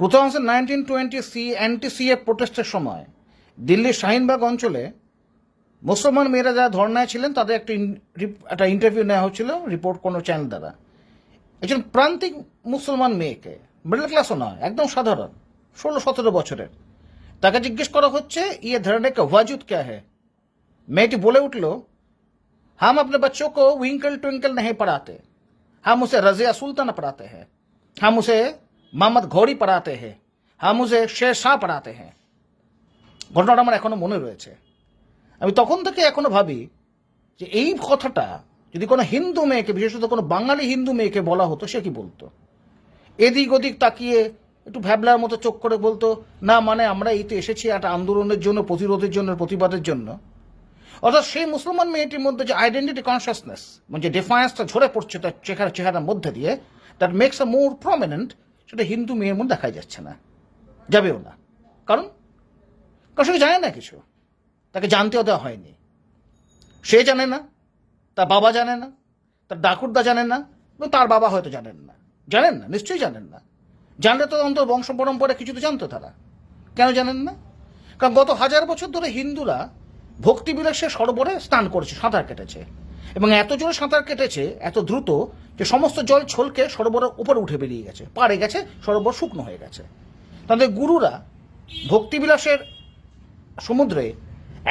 2019-20 anti-CA প্রোটেস্টের সময় দিল্লির শাহিনবাগ অঞ্চলে মুসলমান মেয়েরা যারা ধর্নায় ছিলেন তাদের একটা ইন্টারভিউ নেওয়া হচ্ছিল রিপোর্ট কোনো চ্যানেল দ্বারা। একজন প্রান্তিক মুসলমান মেয়েকে, মিডল ক্লাসও নয়, একদম সাধারণ 16-17 বছরের, তাকে জিজ্ঞেস করা হচ্ছে ইয়ে ধরনে কা ওয়াজুদ ক্যা হ্যায়। মেয়েটি বলে উঠল, हम अपने बच्चों को विंकल ट्विंकल नहीं पढ़ाते, हम उसे रजिया सुल्ताना पढ़ाते हैं, हम उसे मोहम्मद घोड़ी पढ़ाते हैं, हम उसे शेर शाह पढ़ाते हैं। ঘটনাটা আমার এখনো মনে রয়েছে। আমি তখন থেকে এখনো ভাবি যে এই কথাটা যদি কোনো হিন্দু মেয়েকে, বিশেষত কোনো বাঙালি হিন্দু মেয়েকে বলা হতো, সে কি বলতো? এদিক ওদিক তাকিয়ে একটু ভ্যাবলার মতো চোখ করে বলতো, না মানে আমরা এই তো এসেছি একটা আন্দোলনের জন্য, প্রতিরোধের জন্য, প্রতিবাদের জন্য। অর্থাৎ সেই মুসলমান মেয়েটির মধ্যে যে আইডেন্টিটি কনসিয়াসনেস, মানে যে ডিফারেন্সটা ঝরে পড়ছে তার চেহারার মধ্যে দিয়ে, that makes a more prominent, সেটা হিন্দু মেয়ের মধ্যে দেখাই যাচ্ছে না, যাবেও না। কারণ সে জানে না কিছু, তাকে জানতেও দেওয়া হয়নি। সে জানে না, তার বাবা জানে না, তার ডাকুরদা জানে না, এবং তার বাবা হয়তো জানেন না, নিশ্চয়ই জানেন না। জানলে তো অন্তত বংশ পরম্পরা কিছু তো জানতো তারা। কেন জানেন না? কারণ গত 1000 বছর ধরে হিন্দুরা ভক্তিবিলাসের সরোবরে স্নান করেছে, সাঁতার কেটেছে, এবং এত জোরে সাঁতার কেটেছে, এত দ্রুত, যে সমস্ত জল ছলকে সরোবরের উপরে উঠে বেরিয়ে গেছে, পাড়ে গেছে, সরোবর শুকনো হয়ে গেছে। তাদের গুরুরা ভক্তিবিলাসের সমুদ্রে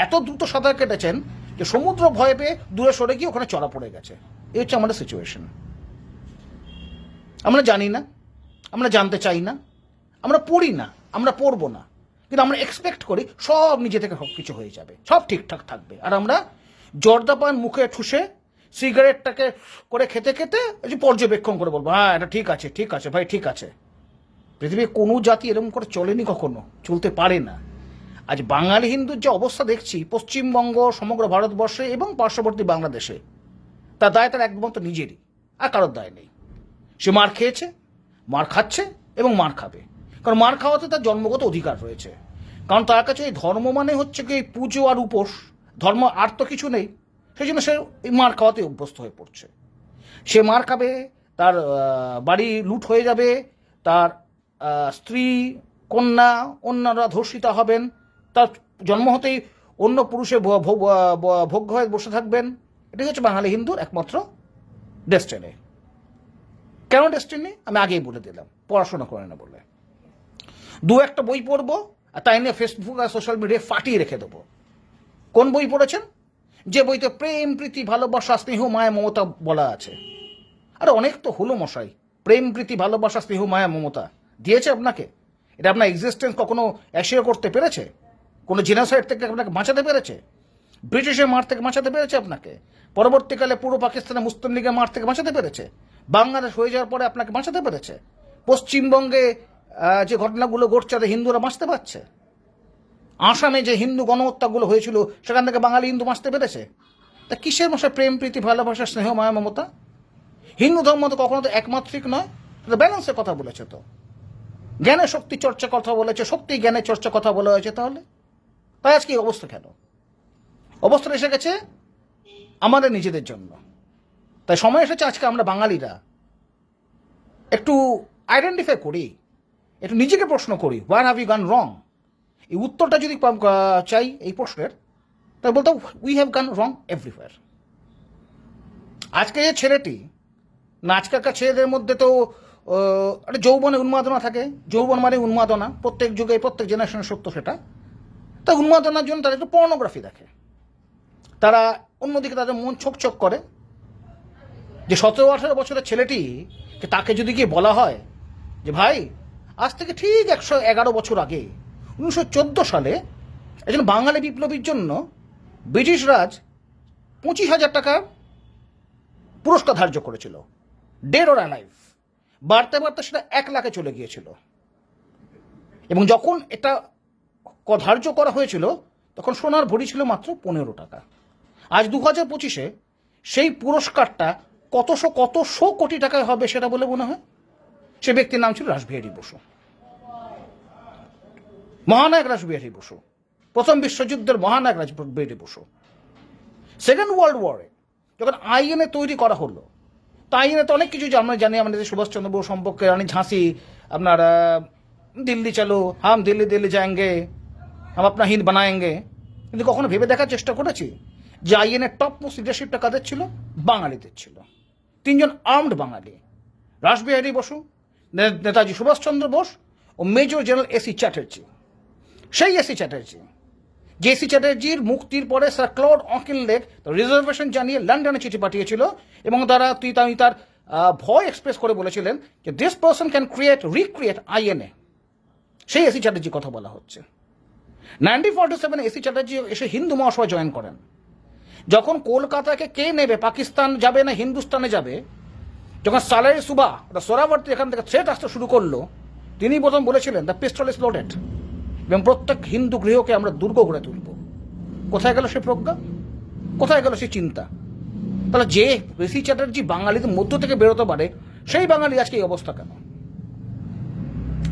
এত দ্রুত সাঁতার কেটেছেন যে সমুদ্র ভয় পেয়ে দূরে সরে গিয়ে ওখানে চড়া পড়ে গেছে। এই হচ্ছে আমাদের সিচুয়েশন। আমরা জানি না, আমরা জানতে চাই না, আমরা পড়ি না, আমরা পড়বো না, কিন্তু আমরা এক্সপেক্ট করি সব নিজে থেকে সব কিছু হয়ে যাবে, সব ঠিকঠাক থাকবে। আর আমরা জর্দাপান মুখে ঠুসে সিগারেটটাকে করে খেতে খেতে পর্যবেক্ষণ করে বলবো, হ্যাঁ এটা ঠিক আছে, ঠিক আছে ভাই, ঠিক আছে। পৃথিবীর কোনো জাতি এরকম করে চলেনি কখনো, চলতে পারে না। আজ বাঙালি হিন্দুর যে অবস্থা দেখছি পশ্চিমবঙ্গ, সমগ্র ভারতবর্ষে এবং পার্শ্ববর্তী বাংলাদেশে, তার দায় তার একমাত্র নিজেরই, আর কারোর দায় নেই। সে মার খেয়েছে, মার খাচ্ছে এবং মার খাবে, কারণ মার খাওয়াতে তার জন্মগত অধিকার রয়েছে। কারণ তার কাছে এই ধর্ম মানে হচ্ছে কি পুজো আর উপোস, ধর্ম আর তো কিছু নেই। সেই জন্য সে মার খাওয়াতে অভ্যস্ত হয়ে পড়ছে। সে মার খাবে, তার বাড়ি লুট হয়ে যাবে, তার স্ত্রী, কন্যা, অন্যরা ধর্ষিতা হবেন, তার জন্ম হতেই অন্য পুরুষে ভোগ্য হয়ে বসে থাকবেন। এটাই হচ্ছে বাঙালি হিন্দুর একমাত্র ডেস্টিনি। কেন ডেস্টিনি আমি আগেই বলে দিলাম, পড়াশোনা করে না বলে। দু একটা বই পড়বো আর তাই নিয়ে ফেসবুক আর সোশ্যাল মিডিয়ায় ফাটিয়ে রেখে দেবো। কোন বই পড়েছেন? যে বইতে প্রেম, প্রীতি, ভালোবাসা, স্নেহ, মায়া, মমতা বলা আছে। আরে অনেক তো হলো মশাই, প্রেম, প্রীতি, ভালোবাসা, স্নেহ, মায়া, মমতা দিয়েছে আপনাকে? এটা আপনার এক্সিস্টেন্স কখনো অ্যাসিওর করতে পেরেছে? কোনো জেনোসাইড থেকে আপনাকে বাঁচাতে পেরেছে? ব্রিটিশের মার থেকে বাঁচাতে পেরেছে আপনাকে? পরবর্তীকালে পূর্ব পাকিস্তানে মুসলিম লীগের মার থেকে বাঁচাতে পেরেছে? বাংলাদেশ হয়ে যাওয়ার পরে আপনাকে বাঁচাতে পেরেছে? পশ্চিমবঙ্গে যে ঘটনাগুলো ঘটছে তাতে হিন্দুরা বাঁচতে পারছে? আসামে যে হিন্দু গণহত্যাগুলো হয়েছিল সেখান থেকে বাঙালি হিন্দু বাঁচতে পেরেছে? তা কিসের মশাই প্রেম, প্রীতি, ভালোবাসা, স্নেহ, মায়া, মমতা? হিন্দু ধর্ম তো কখনো তো একমাত্রিক নয়, ব্যালেন্সের কথা বলেছে তো। জ্ঞানের শক্তি চর্চা কথা বলেছে, শক্তি জ্ঞানের চর্চা কথা বলা হয়েছে। তাহলে তাই আজকে অবস্থা কেন? অবস্থাটা এসে গেছে আমাদের নিজেদের জন্য। তাই সময় এসেছে আজকে আমরা বাঙালিরা একটু আইডেন্টিফাই করি, একটু নিজেকে প্রশ্ন করি, হোয়ার হ্যাভ ইউ গান রং? এই উত্তরটা যদি চাই এই প্রশ্নের, তাই বলতে উই হ্যাভ গান রং এভরিওয়্যার। আজকে যে ছেলেটি, না আজকালকার ছেলেদের মধ্যে তো একটা যৌবনে উন্মাদনা থাকে। যৌবন মানে উন্মাদনা, প্রত্যেক যুগে প্রত্যেক জেনারেশনের সত্য সেটা। তা উন্মাদনার জন্য তারা একটু পর্নোগ্রাফি দেখে। তারা অন্যদিকে তাদের মন ছোক করে যে 17-18 বছরের ছেলেটি, তাকে যদি গিয়ে বলা হয় যে ভাই আজ থেকে ঠিক 111 বছর আগে 1914 সালে একজন বাঙালি বিপ্লবীর জন্য ব্রিটিশ রাজ 25,000 টাকার পুরস্কার ধার্য করেছিল, ডেড অর অ্যালাইভ। বাড়তে বাড়তে সেটা 1 লাখে চলে গিয়েছিল। এবং যখন এটা ধার্য করা হয়েছিল তখন সোনার ভরি ছিল মাত্র 15 টাকা। আজ 2025-এ সেই পুরস্কারটা কতশো কোটি টাকায় হবে সেটা বলে মনে হয়? সে ব্যক্তির নাম ছিল রাসবিহারী বসু, মহানায়ক রাসবিহারী বসু, প্রথম বিশ্বযুদ্ধের মহানায়ক রাসবিহারী বসু। সেকেন্ড ওয়ার্ল্ড ওয়ারে যখন আইএনএ তৈরি করা হলো, তা আইএনএ তো অনেক কিছু আমরা জানি। আমাদের সুভাষচন্দ্র বসু সম্পর্কে, রানী ঝাঁসি, আপনার দিল্লি চলো, হাম দিল্লি দিল্লি যায়েঙ্গে, হাম আপনা হিন্দ বানায়েঙ্গে। কিন্তু কখনো ভেবে দেখার চেষ্টা করেছি যে আইএনএর টপ মোস্ট লিডারশিপটা কাদের ছিল? বাঙালিদের ছিল। 3জন আর্মড বাঙালি, রাসবিহারী বসু, নেতাজি সুভাষচন্দ্র বোস ও মেজর জেনারেল এসি চ্যাটার্জি। সেই এসি চ্যাটার্জি, যে এসি চ্যাটার্জির মুক্তির পরে স্যার ক্লড অকিনলেক রিজার্ভেশন জানিয়ে লন্ডনে চিঠি পাঠিয়েছিল এবং তিনি তার ভয় এক্সপ্রেস করে বলেছিলেন যে this person can recreate INA. সেই এসি চ্যাটার্জির কথা বলা হচ্ছে। 1947 এসি চ্যাটার্জি এসে হিন্দু মহাসভা জয়েন করেন। যখন কলকাতাকে কে নেবে, পাকিস্তান যাবে না হিন্দুস্তানে যাবে, যখন সালারি সুবা সোরাবর্তী এখান থেকে থ্রেট আসতে শুরু করলো, তিনি প্রথম বলেছিলেন দ্য পিস্তল ইজ লোডেড এবং প্রত্যেক হিন্দু গৃহকে আমরা দুর্গ করে তুলব। কোথায় গেল সে প্রজ্ঞা? কোথায় গেল সে চিন্তা? তাহলে যে এসি চ্যাটার্জি বাঙালিদের মধ্য থেকে বেরোতে পারে, সেই বাঙালি আজকে এই অবস্থা কেন?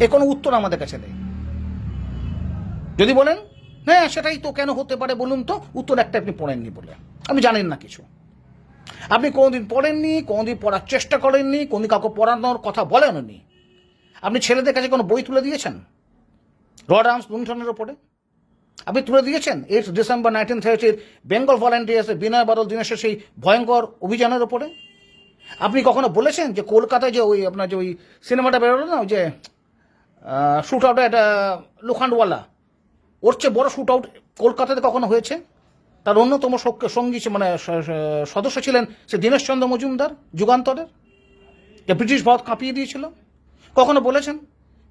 এ কোনো উত্তর আমাদের কাছে নেই। যদি বলেন হ্যাঁ সেটাই তো কেন হতে পারে বলুন তো, উত্তর একটা, আপনি পড়েননি বলে, আপনি জানেন না কিছু। আপনি কোনোদিন পড়েননি, কোনোদিন পড়ার চেষ্টা করেননি, কোনোদিন কাউকে পড়ানোর কথা বলেননি। আপনি ছেলেদের কাছে কোনো বই তুলে দিয়েছেন রড আর্মস লুণ্ঠনের ওপরে? আপনি তুলে দিয়েছেন 8 ডিসেম্বর 1930 বেঙ্গল ভলেন্টিয়ার্সের বিনয় বাদল দীনেশের সেই ভয়ঙ্কর অভিযানের ওপরে? আপনি কখনো বলেছেন যে কলকাতায় যে আপনার যে সিনেমাটা বেরোলো না, যে শ্যুট আউটে একটা লোখান্ডওয়ালা, ওর চেয়ে বড় শ্যুট আউট কলকাতাতে কখনো হয়েছে? তার অন্যতম সঙ্গী সদস্য ছিলেন সে দীনেশচন্দ্র মজুমদার, যুগান্তরের, যে ব্রিটিশ ভারত কাঁপিয়ে দিয়েছিল। কখনো বলেছেন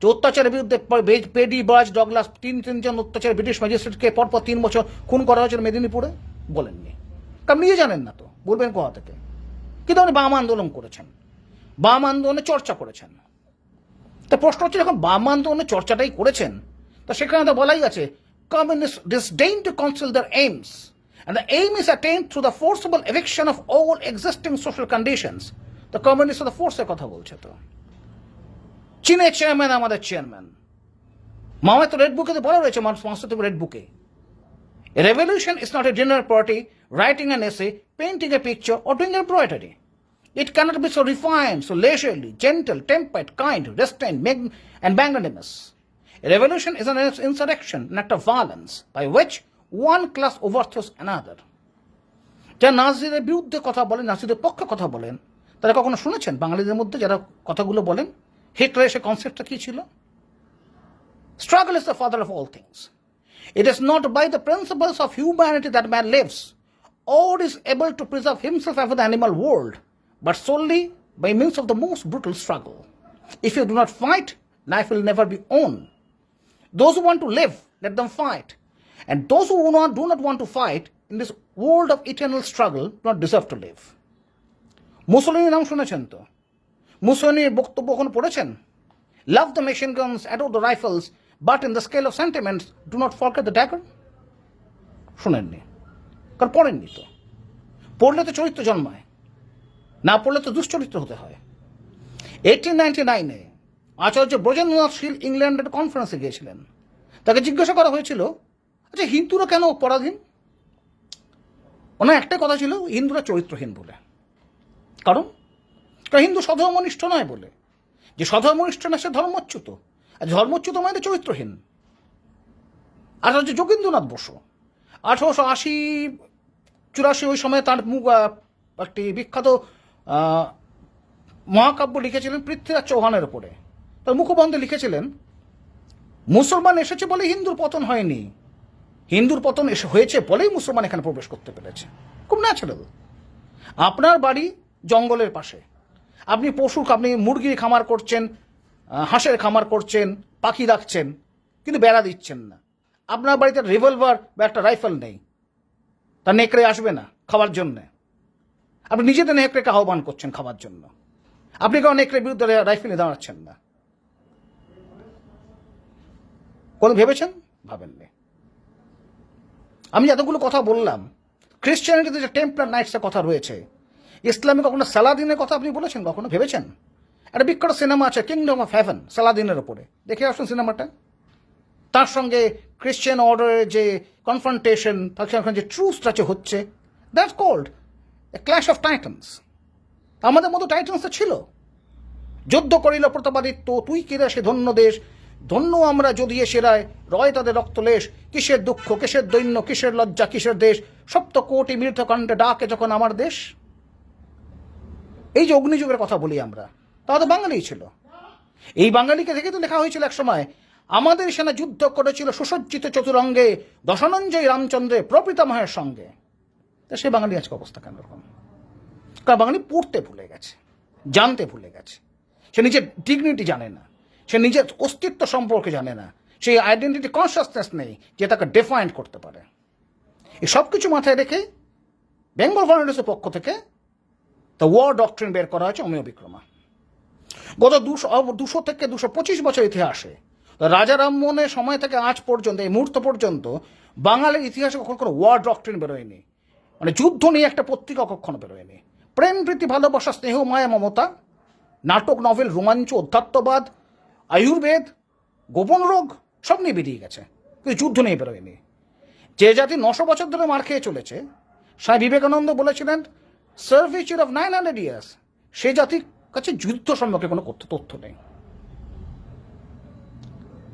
যে অত্যাচারের বিরুদ্ধে পেডি, বাজ, ডগলাস, তিনজন অত্যাচার ব্রিটিশ ম্যাজিস্ট্রেটকে পরপর 3 বছর খুন করা হয়েছিল মেদিনীপুরে? বলেননি, কারণ নিজে জানেন না তো, বলবেন কোথা থেকে? কিন্তু আপনি বাম আন্দোলন করেছেন, বাম আন্দোলনে চর্চা করেছেন। তা প্রশ্ন হচ্ছে, যখন বাম আন্দোলনের চর্চাটাই করেছেন, তা সেখানে তো বলাই আছে communists disdain to conceal their aims, and the aim is attained through the forcible eviction of all existing social conditions. The communists of the force কথা বলছে তো। চীনের চেয়ারম্যান আমাদের চেয়ারম্যান, মামায় তো রেড বুকে তো বলা রয়েছে, মানসিক রেড বুকে, a revolution is not a dinner party, writing an essay, painting a picture or doing embroidery. It cannot be so refined, so leisurely, gentle, tempered, kind, restrained, and magnanimous. A revolution is an insurrection, an act of violence by which one class overthrows another. যারা নাজিদের বিরুদ্ধে কথা বলেন, নাজিদের পক্ষে কথা বলেন, তারা কখনো শুনেছেন বাঙালিদের মধ্যে যারা কথাগুলো বলেন হিটলারের সে কনসেপ্টটা কি ছিল? Struggle is the father of all things. It is not by the principles of humanity that man lives or is able to preserve himself out of the animal world, but solely by means of the most brutal struggle. If you do not fight, life will never be on. Those who want to live, let them fight. And those who do not want to fight in this world of eternal struggle do not deserve to live. মুসোলিনির নাম শুনেছেন তো? মুসোলিনির বক্তব্য কখনো পড়েছেন? Love the machine guns, adore the rifles, but in the scale of sentiments, do not forget the dagger. শুনেননি, কারণ পড়েননি তো। পড়লে তো চরিত্র জন্মায়, না পড়লে তো দুশ্চরিত্র হতে হয়। 1899 আচার্য ব্রজেন্দ্রনাথ শীল ইংল্যান্ডের কনফারেন্সে গিয়েছিলেন। তাকে জিজ্ঞাসা করা হয়েছিল, আচ্ছা হিন্দুরা কেন পরাধীন? ওনার একটা কথা ছিল, হিন্দুরা চরিত্রহীন বলে। কারণ হিন্দু স্বধর্মনিষ্ঠ নয় বলে। যে স্বধর্মনিষ্ঠ না সে ধর্মচ্যুত, আর ধর্মচ্যুত মানে চরিত্রহীন। আচার্য যোগীন্দ্রনাথ বসু 1880-84 ওই সময় তার একটি বিখ্যাত মহাকাব্য লিখেছিলেন পৃথ্বীরাজ চৌহানের উপরে। তার মুখবন্ধে লিখেছিলেন, মুসলমান এসেছে বলে হিন্দুর পতন হয়নি, হিন্দুর পতন হয়েছে বলেই মুসলমান এখানে প্রবেশ করতে পেরেছে। খুব ন্যাচারাল। আপনার বাড়ি জঙ্গলের পাশে, আপনি মুরগির খামার করছেন, হাঁসের খামার করছেন, পাখি রাখছেন, কিন্তু বেড়া দিচ্ছেন না। আপনার বাড়িতে রিভলভার বা একটা রাইফেল নেই, তা নেকড়ে আসবে না খাওয়ার জন্যে। আপনি নিজেদের নেকড়েকে আহ্বান করছেন খাওয়ার জন্য, আপনি কেউ নেকড়ের বিরুদ্ধে রাইফেলে দাঁড়াচ্ছেন না। কোনো ভেবেছেন? ভাবেননি। আমি এতগুলো কথা বললাম, খ্রিস্টানিটিতে যে টেম্পলার নাইটসের কথা রয়েছে, ইসলামে কখনো সালাদিনের কথা আপনি বলেছেন? কখনো ভেবেছেন? একটা বিখ্যাত সিনেমা আছে কিংডম অফ হেভেন, সালাদিনের ওপরে, দেখে আসুন সিনেমাটা। তার সঙ্গে খ্রিশ্চান অর্ডারের যে কনফ্রন্টেশন, তার সঙ্গে যে ট্রুসটা হচ্ছে, that's called a clash of titans. আমাদের মতো টাইটান্স ছিল। যুদ্ধ করিল প্রতাপাদিত্য, তুই কিরা সে ধন্য দেশ, ধন্য আমরা যদি শিরায় রয় তাদের রক্তলেশ, কিসের দুঃখ, কিসের দৈন্য, কিসের লজ্জা, কিসের দেশ, সপ্ত কোটি মৃতকণ্ঠে ডাকে যখন আমার দেশ। এই যে অগ্নিযুগের কথা বলি আমরা, তা তো বাঙালিই ছিল। এই বাঙালিকে দেখে তো লেখা হয়েছিল এক সময়, আমাদের সেনা যুদ্ধ করেছিল সুসজ্জিত চতুরঙ্গে, দশানঞ্জয় রামচন্দ্রের প্রপিতামহের সঙ্গে। তা সে বাঙালি আজকে অবস্থা কেন রকম? কারণ বাঙালি পড়তে ভুলে গেছে, জানতে ভুলে গেছে। সে নিজের ডিগনিটি জানে না, সে নিজের অস্তিত্ব সম্পর্কে জানে না, সেই আইডেন্টিটি কনসিয়াসনেস নেই যে তাকে ডিফাইন করতে পারে। এই সব কিছু মাথায় রেখে বেঙ্গল ফাউন্ডেশনের পক্ষ থেকে দ্য ওয়ার ডক্ট্রিন বের করা হয়েছে অমিয় বিক্রমা। গত 200 থেকে 225 বছর ইতিহাসে রাজা রামমোহনের সময় থেকে আজ পর্যন্ত, এই মুহূর্ত পর্যন্ত বাঙালির ইতিহাসে কখনো কোনো ওয়ার ডক্ট্রিন বেরোয়নি। মানে যুদ্ধ নিয়ে একটা পত্রিকা কখনো বেরোয়নি। প্রেম, প্রীতি, ভালোবাসা, স্নেহ, মায়া, মমতা, নাটক, নভেল, রোমাঞ্চ, অধ্যাত্মবাদ, আয়ুর্বেদ, গোপন রোগ সব নিয়ে বেরিয়ে গেছে, কিন্তু যুদ্ধ নিয়ে বেরোয়নি। যে জাতি 900 বছর ধরে মার খেয়ে চলেছে, স্বামী বিবেকানন্দ বলেছিলেন সার্ভিচুর অফ 900 ইয়ার্স, সে জাতির কাছে যুদ্ধ সম্পর্কে কোনো তথ্য নেই।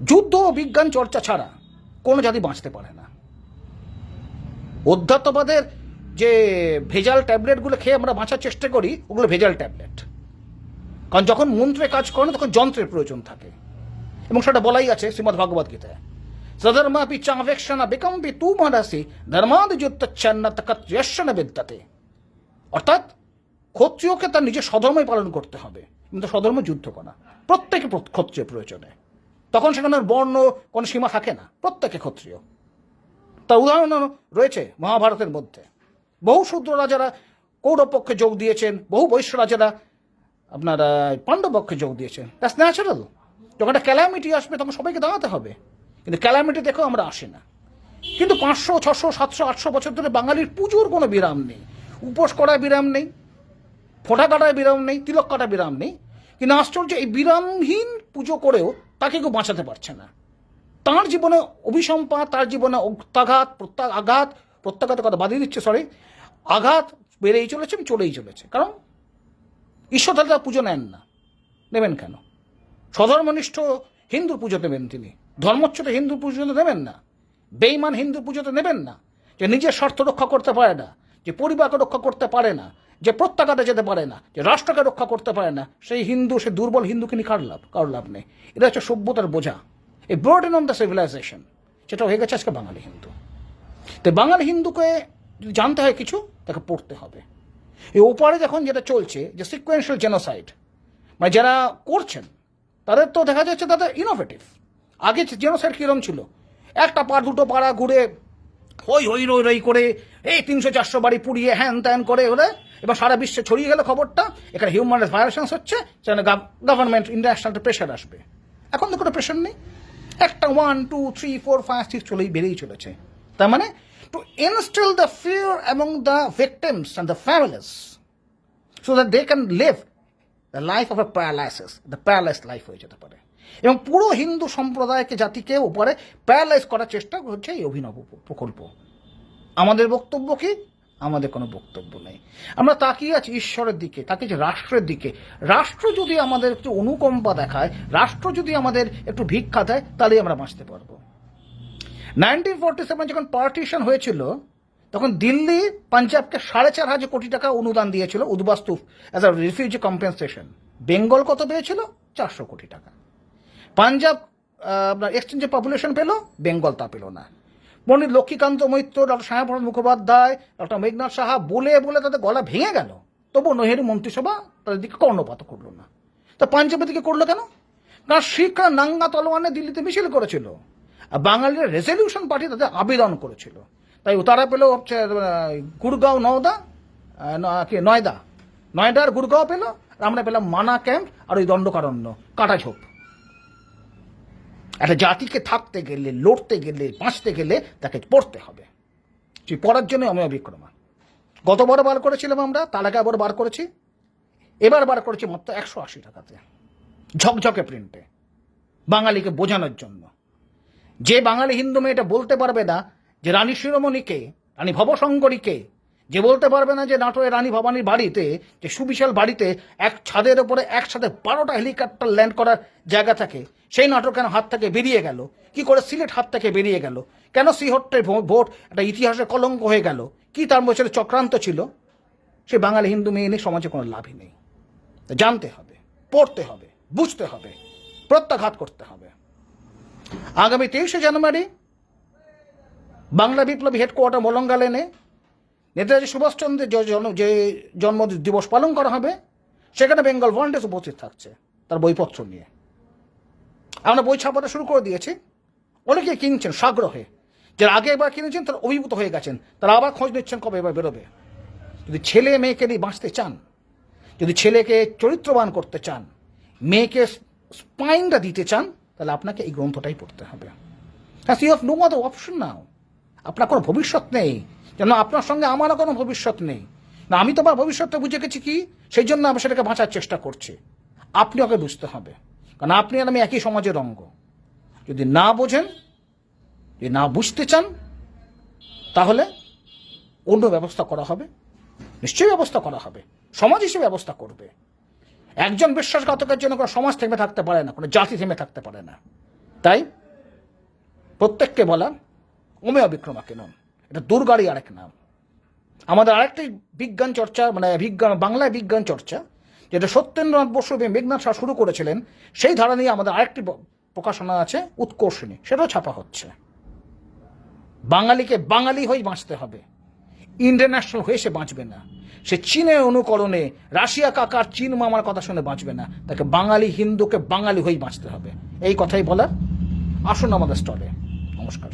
যুদ্ধ ও বিজ্ঞান চর্চা ছাড়া কোনো জাতি বাঁচতে পারে না। অধ্যাত্মবাদের যে ভেজাল ট্যাবলেটগুলো খেয়ে আমরা বাঁচার চেষ্টা করি, ওগুলো ভেজাল ট্যাবলেট। কারণ যখন মন্ত্রে কাজ করে না, তখন যন্ত্রের প্রয়োজন থাকে, এবং সেটা বলাই আছে শ্রীমদ্ ভাগবত গীতায়, সধর্মাপি চাভেক্ষণা বিকম্পি তু মহারাসি ধর্মাদ যুদ্ধচ্ছন্ন তকত্যশ্যন বিদ্যাতে। অর্থাৎ ক্ষত্রিয়কে তার নিজের স্বধর্মই পালন করতে হবে, কিন্তু স্বধর্ম যুদ্ধ করা প্রত্যেকে ক্ষত্রিয় প্রয়োজনে। তখন সেখানে বর্ণ কোনো সীমা থাকে না, প্রত্যেকে ক্ষত্রিয়। তার উদাহরণ রয়েছে মহাভারতের মধ্যে। বহু শূদ্র রাজারা কৌরব পক্ষে যোগ দিয়েছেন, বহু বৈশ্য রাজারা আপনার পাণ্ডব পক্ষে যোগ দিয়েছেন। That's natural. যখন একটা ক্যালামিটি আসবে তখন সবাইকে দাঁড়াতে হবে, কিন্তু ক্যালামিটি দেখেও আমরা আসি না। কিন্তু 500, 600, 700, 800 বছর ধরে বাঙালির পুজোর কোনো বিরাম নেই, উপোস করার বিরাম নেই, ফোঁটা কাটার বিরাম নেই, তিলক কাটার বিরাম নেই। কিন্তু আশ্চর্য, এই বিরামহীন পুজো করেও তাকে কেউ বাঁচাতে পারছে না। তার জীবনে অভিসম্পাত, তার জীবনে প্রত্যাঘাতের কথা বাদিয়ে দিচ্ছে, আঘাত বেড়েই চলেছে, চলেই চলেছে। কারণ ঈশ্বর তাহলে তার পুজো নেন না, নেবেন কেন? স্বধর্মনিষ্ঠ হিন্দুর পুজো নেবেন তিনি, ধর্মচ্যুত হিন্দুর পুজো নেবেন না, বেঈমান হিন্দুর পুজোতে নেবেন না, যে নিজের স্বার্থ রক্ষা করতে পারে না, যে পরিবারকে রক্ষা করতে পারে না, যে প্রত্যাঘাতে যেতে পারে না, যে রাষ্ট্রকে রক্ষা করতে পারে না, সেই হিন্দু, সে দুর্বল হিন্দুকে নিয়ে কারোর লাভ নেই। এটা হচ্ছে সভ্যতার বোঝা, এই বার্ডেন অন দ্য সিভিলাইজেশন, সেটা হয়ে গেছে আজকে বাঙালি হিন্দু। তো বাঙালি হিন্দুকে যদি জানতে হয় কিছু, তাকে পড়তে হবে। এই ওপারে যখন যেটা চলছে, যে সিকোয়েন্সিয়াল জেনোসাইড, মানে যারা করছেন তাদের তো দেখা যাচ্ছে তাদের ইনোভেটিভ। আগে জেনোসাইড কীরকম ছিল, একটা দুটো পাড়া ঘুরে হই হই রই রই করে এই 300-400 বাড়ি পুড়িয়ে হ্যান ত্যান করে হলে এবার সারা বিশ্বে ছড়িয়ে গেল খবরটা, এখানে হিউম্যান রাইটস ভায়োলেশনস হচ্ছে, সেখানে গভর্নমেন্ট ইন্টারন্যাশনাল প্রেশার আসবে। এখন তো কোনো প্রেশার নেই, একটা 1, 2, 3, 4, 5, 6 চলেই বেড়েই চলেছে। তার মানে to instil the fear among the victims and the families so that they can live the life of a paralysis, the paralysed life হয়ে যেতে পারে। এবং পুরো হিন্দু সম্প্রদায়কে, জাতিকে উপরে প্যারালাইজ করার চেষ্টা হচ্ছে এই অভিনব প্রকল্প। আমাদের বক্তব্য কি? আমাদের কোনো বক্তব্য নেই। আমরা তাকিয়ে আছি ঈশ্বরের দিকে, তাকিয়ে রাষ্ট্রের দিকে। রাষ্ট্র যদি আমাদের একটু অনুকম্পা দেখায়, রাষ্ট্র যদি আমাদের একটু ভিক্ষা দেয়, তাহলেই আমরা বাঁচতে পারবো। 1947 যখন পার্টিশন হয়েছিল, তখন দিল্লি পাঞ্জাবকে 4,500 কোটি টাকা অনুদান দিয়েছিল উদ্বাস্তু as a refugee compensation. Bengal কত পেয়েছিল? 400 কোটি টাকা। পাঞ্জাব আপনার এক্সচেঞ্জে পপুলেশন পেল, বেঙ্গল তা পেল না। পণ্ডিত লক্ষ্মীকান্ত মৈত্র, ডক্টর শ্যামাপ্রসাদ মুখোপাধ্যায়, ডক্টর মেঘনাথ সাহা বলে বলে তাদের গলা ভেঙে গেল, তবু নেহেরু মন্ত্রিসভা তাদের দিকে কর্ণপাত করলো না। তা পাঞ্জাবের দিকে করলো কেন? কারণ শিখরা নাঙ্গা তলোয়ারে দিল্লিতে মিছিল করেছিল, আর বাঙালিরা রেজলিউশন পার্টি তাদের আবেদন করেছিল। তাই তারা পেল হচ্ছে গুড়গাঁও, নয়দার গুড়গাঁও পেল, আর আমরা পেলাম মানা ক্যাম্প আর ওই দণ্ডকারণ্য, কাটাঝোপ। একটা জাতিকে থাকতে গেলে, লড়তে গেলে, বাঁচতে গেলে তাকে পড়তে হবে। সেই পড়ার জন্য অমিয় বিক্রমা। গতবার বার করেছিলাম আমরা, তার আগে আবার বার করেছি, এবার বার করেছি মাত্র 180 টাকাতে, ঝকঝকে প্রিন্টে, বাঙালিকে বোঝানোর জন্য। যে বাঙালি হিন্দু মেয়েটা বলতে পারবে না যে রানী শিরোমণিকে, রানী ভবশঙ্করীকে, যে বলতে পারবে না যে নাটোরের রানী ভবানীর বাড়িতে, যে সুবিশাল বাড়িতে এক ছাদের ওপরে একসাথে 12টা হেলিকপ্টার ল্যান্ড করার জায়গা থাকে, সেই নাটোর কেন হাত থেকে বেরিয়ে গেল? কি করে সিলেট হাত থেকে বেরিয়ে গেল? কেন সিহট্টের ভোট একটা ইতিহাসের কলঙ্ক হয়ে গেল? কি তার মধ্যে চক্রান্ত ছিল? সে বাঙালি হিন্দু মেয়ে নিয়ে সমাজে কোনো লাভই নেই। জানতে হবে, পড়তে হবে, বুঝতে হবে, প্রত্যাঘাত করতে হবে। আগামী 23শে জানুয়ারি বাংলা বিপ্লবী হেডকোয়ার্টার মলঙ্গা লেনে নেতাজি সুভাষচন্দ্রের যে জন্ম দিবস পালন করা হবে, সেখানে বেঙ্গল ভলেন্টিয়ার্স উপস্থিত থাকছে তার বইপত্র নিয়ে। আমরা বই ছাপাটা শুরু করে দিয়েছি। অনেকে কিনছেন সাগ্রহে, যারা আগে একবার কিনেছেন তারা অভিভূত হয়ে গেছেন, তারা আবার খোঁজ নিচ্ছেন কবে এবার বেরোবে। যদি ছেলে মেয়েকে নিয়ে বাঁচতে চান, যদি ছেলেকে চরিত্রবান করতে চান, মেয়েকে স্পাইনটা দিতে চান, তাহলে আপনাকে এই গ্রন্থটাই পড়তে হবে। হ্যাঁ, you have no other option now. আপনার কোনো ভবিষ্যৎ নেই, যেন আপনার সঙ্গে আমারও কোনো ভবিষ্যৎ নেই। না, আমি তো আমার ভবিষ্যৎটা বুঝে গেছি কি, সেই জন্য আমি সেটাকে বাঁচার চেষ্টা করছি। আপনি ওকে বুঝতে হবে, কারণ আপনি আর আমি একই সমাজের অঙ্গ। যদি না বোঝেন, যদি না বুঝতে চান, তাহলে অন্য ব্যবস্থা করা হবে, নিশ্চয়ই ব্যবস্থা করা হবে, সমাজ হিসেবে ব্যবস্থা করবে। একজন বিশ্বাসঘাতকের জন্য কোনো সমাজ থেমে থাকতে পারে না, কোনো জাতি থেমে থাকতে পারে না। তাই প্রত্যেককে বলা ওমেয় বিক্রমাকেনন, এটা দুর্গারই আরেক নাম। আমাদের আরেকটি বিজ্ঞান চর্চা, মানে বাংলায় বিজ্ঞান চর্চা, যেটা সত্যেন্দ্রনাথ বসু এবং মেঘনাথ শাহ শুরু করেছিলেন, সেই ধারা নিয়ে আমাদের আরেকটি প্রকাশনা আছে, উৎকর্ষণী, সেটাও ছাপা হচ্ছে। বাঙালিকে বাঙালি হয়েই বাঁচতে হবে, ইন্টারন্যাশনাল হয়ে সে বাঁচবে না। সে চীনের অনুকরণে, রাশিয়া কাকার চীন মামার কথা শুনে বাঁচবে না। তাকে বাঙালি হিন্দুকে বাঙালি হয়েই বাঁচতে হবে। এই কথাই বলার। আসুন আমাদের স্টলে। নমস্কার।